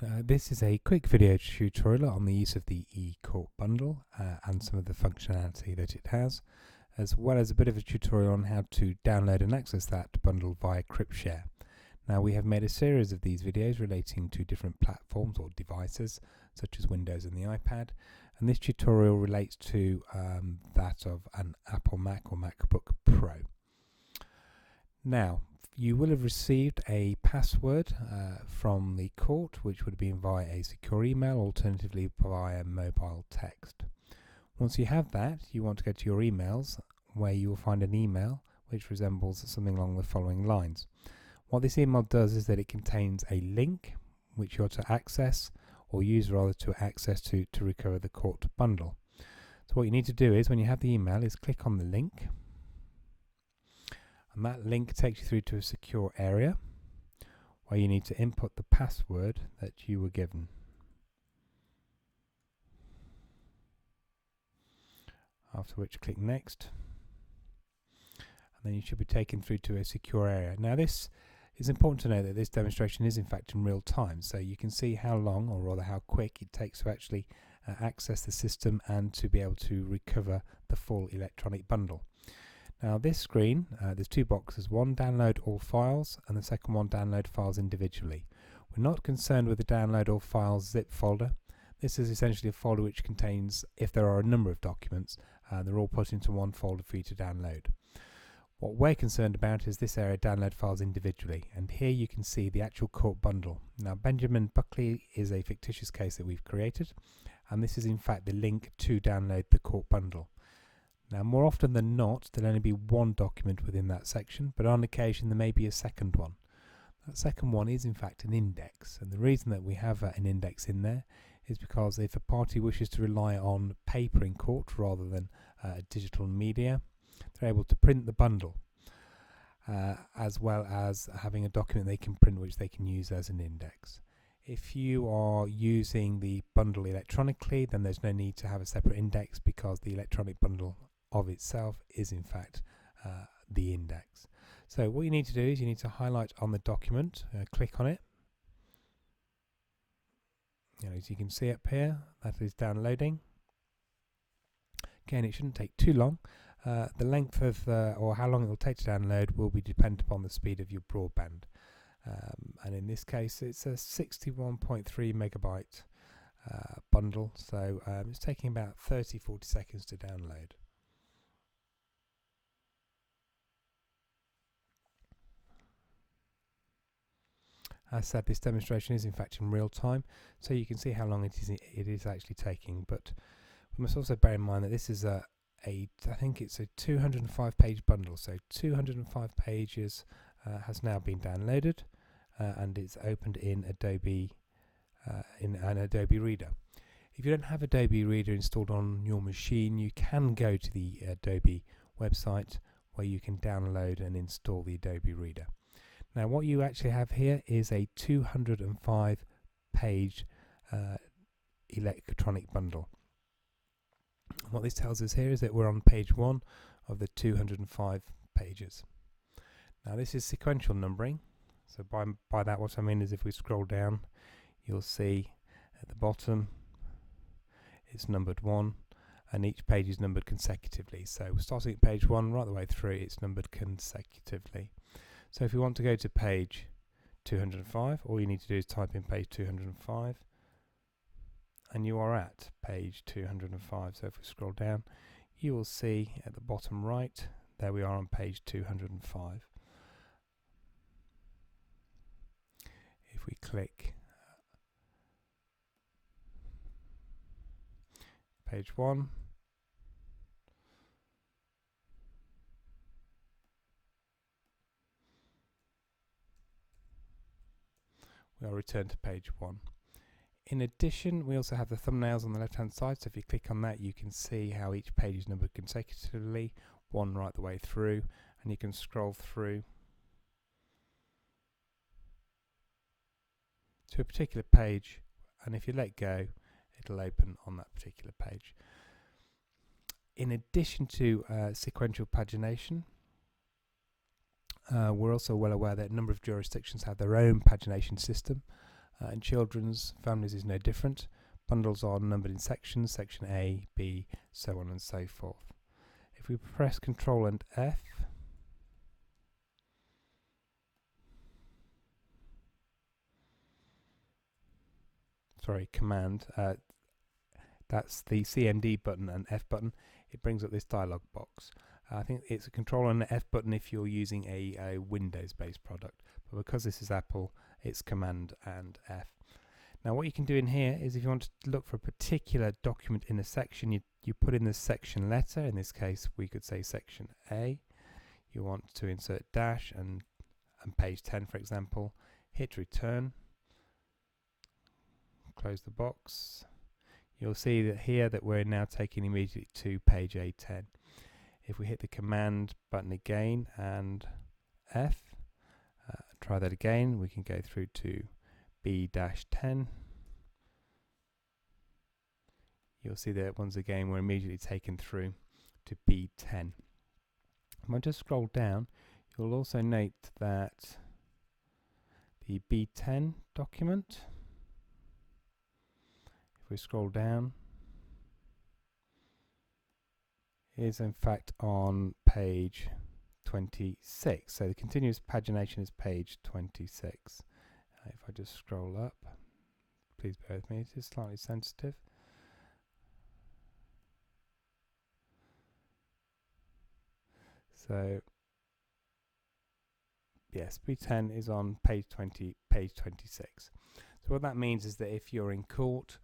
This is a quick video tutorial on the use of the eCourt bundle and some of the functionality that it has, as well as a bit of a tutorial on how to download and access that bundle via CryptShare. Now, we have made a series of these videos relating to different platforms or devices such as Windows and the iPad, and this tutorial relates to that of an Apple Mac or MacBook Pro. Now, you will have received a password from the court, which would have been via a secure email, alternatively via mobile text. Once you have that, you want to go to your emails, where you will find an email which resembles something along the following lines. What this email does is that it contains a link which you're to access, or use rather to access to recover the court bundle. So what you need to do is, when you have the email, is click on the link, and that link takes you through to a secure area where you need to input the password that you were given. After which, click next, and then you should be taken through to a secure area. Now, this is important to know that this demonstration is in fact in real time, so you can see how long, or rather how quick, it takes to actually access the system and to be able to recover the full electronic bundle. Now, this screen, there's two boxes: one, download all files, and the second one, download files individually. We're not concerned with the download all files zip folder. This is essentially a folder which contains, if there are a number of documents, they're all put into one folder for you to download. What we're concerned about is this area, download files individually, and here you can see the actual court bundle. Now, Benjamin Buckley is a fictitious case that we've created, and this is in fact the link to download the court bundle. Now, more often than not, there'll only be one document within that section, but on occasion there may be a second one. That second one is in fact an index, and the reason that we have an index in there is because if a party wishes to rely on paper in court rather than digital media, they're able to print the bundle, as well as having a document they can print which they can use as an index. If you are using the bundle electronically, then there's no need to have a separate index, because the electronic bundle of itself is in fact the index. So what you need to do is you need to highlight on the document, click on it. As you can see up here, that is downloading. Again, it shouldn't take too long. The length of or how long it will take to download will be dependent upon the speed of your broadband, and in this case it's a 61.3 megabyte bundle, so it's taking about 30-40 seconds to download. As said, this demonstration is in fact in real time, so you can see how long it is actually taking, but we must also bear in mind that this is I think it's a 205 page bundle, so 205 pages has now been downloaded, and it's opened in Adobe in an Adobe Reader. If you don't have Adobe Reader installed on your machine, you can go to the Adobe website where you can download and install the Adobe Reader. Now, what you actually have here is a 205 page electronic bundle. What this tells us here is that we're on page 1 of the 205 pages. Now, this is sequential numbering, so by that what I mean is if we scroll down, you'll see at the bottom it's numbered 1, and each page is numbered consecutively. So starting at page 1 right the way through, it's numbered consecutively. So if we want to go to page 205, all you need to do is type in page 205, and you are at page 205. So if we scroll down, you will see at the bottom right, there we are on page 205. If we click page 1, we are returned to page 1. In addition, we also have the thumbnails on the left hand side, so if you click on that, you can see how each page is numbered consecutively, 1 right the way through, and you can scroll through to a particular page, and if you let go, it'll open on that particular page. In addition to sequential pagination, we're also well aware that a number of jurisdictions have their own pagination system, In children's, families is no different. Bundles are numbered in sections, section A, B, so on and so forth. If we press Control and F, Command, that's the CMD button and F button, it brings up this dialog box. I think it's a Control and F button if you're using a Windows-based product, but because this is Apple, it's Command and F. Now what you can do in here is if you want to look for a particular document in a section, you put in the section letter. In this case we could say section A. You want to insert dash and page 10 for example. Hit return. Close the box. You'll see that here that we're now taking immediately to page A10. If we hit the command button again and F, try that again, we can go through to B-10. You'll see that once again we're immediately taken through to B10. If I just scroll down, you'll also note that the B10 document, if we scroll down, is in fact on page 26. So the continuous pagination is page 26. If I just scroll up, please bear with me, it is slightly sensitive. So yes, B10 is on page 26. So what that means is that if you're in court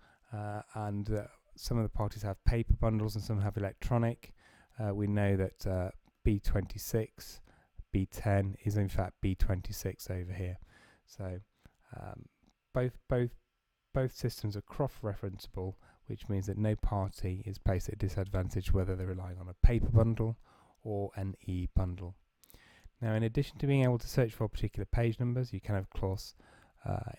and some of the parties have paper bundles and some have electronic, we know that B26, B10 is in fact B26 over here. So both systems are cross-referenceable, which means that no party is placed at a disadvantage whether they're relying on a paper bundle or an e-bundle. Now, in addition to being able to search for particular page numbers, you can of course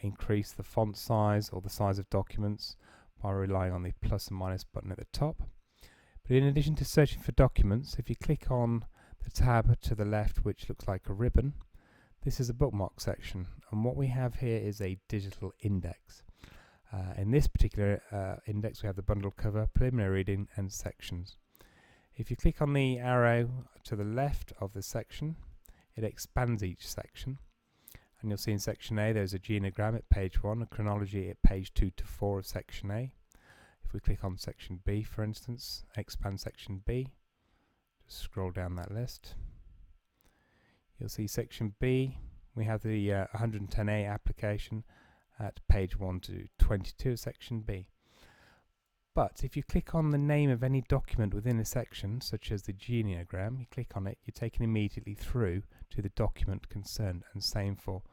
increase the font size or the size of documents by relying on the plus and minus button at the top. But in addition to searching for documents, if you click on the tab to the left which looks like a ribbon, this is a bookmark section, and what we have here is a digital index. In this particular index we have the bundle cover, preliminary reading and sections. If you click on the arrow to the left of the section, it expands each section, and you'll see in section A there's a genogram at page 1, a chronology at page 2 to 4 of section A. If we click on section B for instance, expand section B, just scroll down that list, you'll see section B, we have the 110A application at page 1 to 22 of section B. But if you click on the name of any document within a section, such as the genogram, you click on it, you're taken immediately through to the document concerned, and same for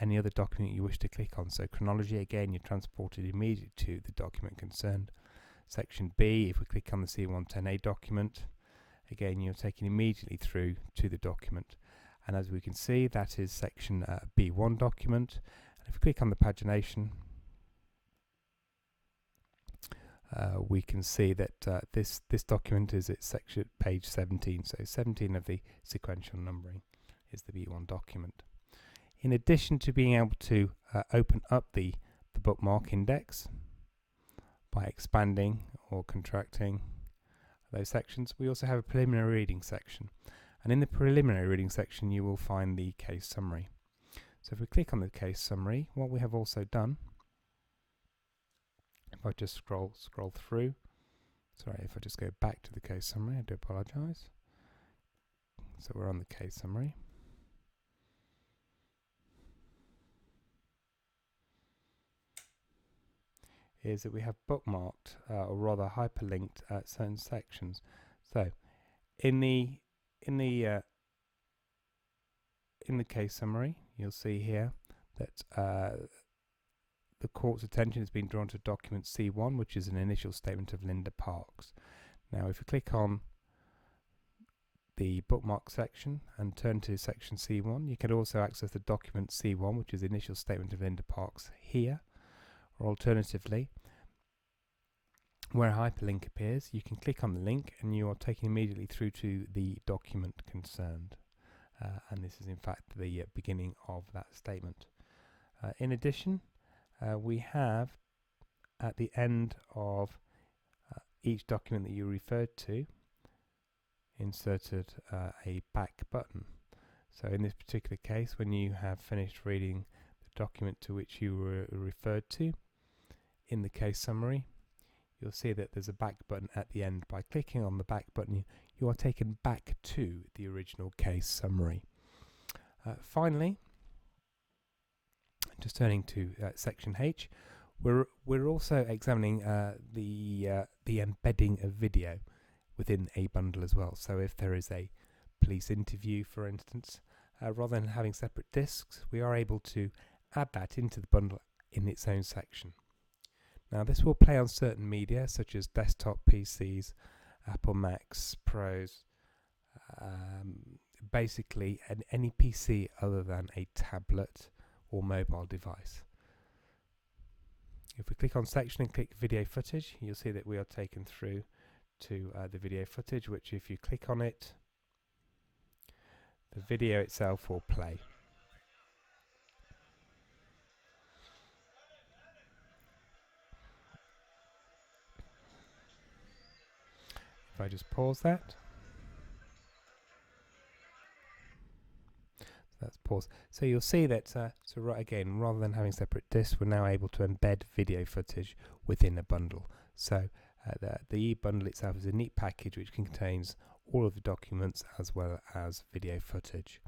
any other document you wish to click on. So chronology, again, you're transported immediately to the document concerned. Section B, if we click on the C110A document, again, you're taken immediately through to the document. And as we can see, that is section B1 document. And if we click on the pagination, we can see that this document is at section page 17, so 17 of the sequential numbering is the B1 document. In addition to being able to open up the bookmark index by expanding or contracting those sections, we also have a preliminary reading section, and in the preliminary reading section you will find the case summary. So if we click on the case summary, what we have also done, if I just scroll through, sorry, if I just go back to the case summary, I do apologise. So we're on the case summary. Is that we have bookmarked or rather hyperlinked certain sections. So in the case summary, you'll see here that the court's attention has been drawn to document C1, which is an initial statement of Linda Parks. Now, if you click on the bookmark section and turn to section C1, you can also access the document C1, which is the initial statement of Linda Parks here, or alternatively, where a hyperlink appears, you can click on the link and you are taken immediately through to the document concerned. And this is in fact the beginning of that statement. In addition, we have at the end of each document that you referred to inserted a back button. So in this particular case, when you have finished reading the document to which you were referred to in the case summary, you'll see that there's a back button at the end. By clicking on the back button, you are taken back to the original case summary. Finally, just turning to section H, we're also examining the embedding of video within a bundle as well. So if there is a police interview, for instance, rather than having separate discs, we are able to add that into the bundle in its own section. Now this will play on certain media such as desktop PCs, Apple Macs, Pros, basically any PC other than a tablet or mobile device. If we click on section and click video footage, you'll see that we are taken through to the video footage, which if you click on it, the video itself will play. If I just pause that, that's pause. So you'll see that, so right again, rather than having separate discs, we're now able to embed video footage within a bundle. So the e-bundle itself is a neat package which contains all of the documents as well as video footage.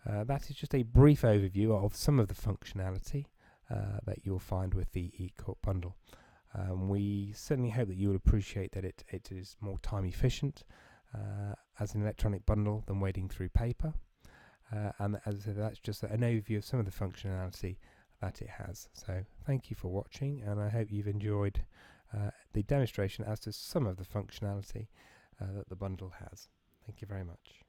That is just a brief overview of some of the functionality that you'll find with the eCourt bundle. We certainly hope that you will appreciate that it is more time efficient as an electronic bundle than wading through paper. And as I said, that's just an overview of some of the functionality that it has. So thank you for watching, and I hope you've enjoyed the demonstration as to some of the functionality that the bundle has. Thank you very much.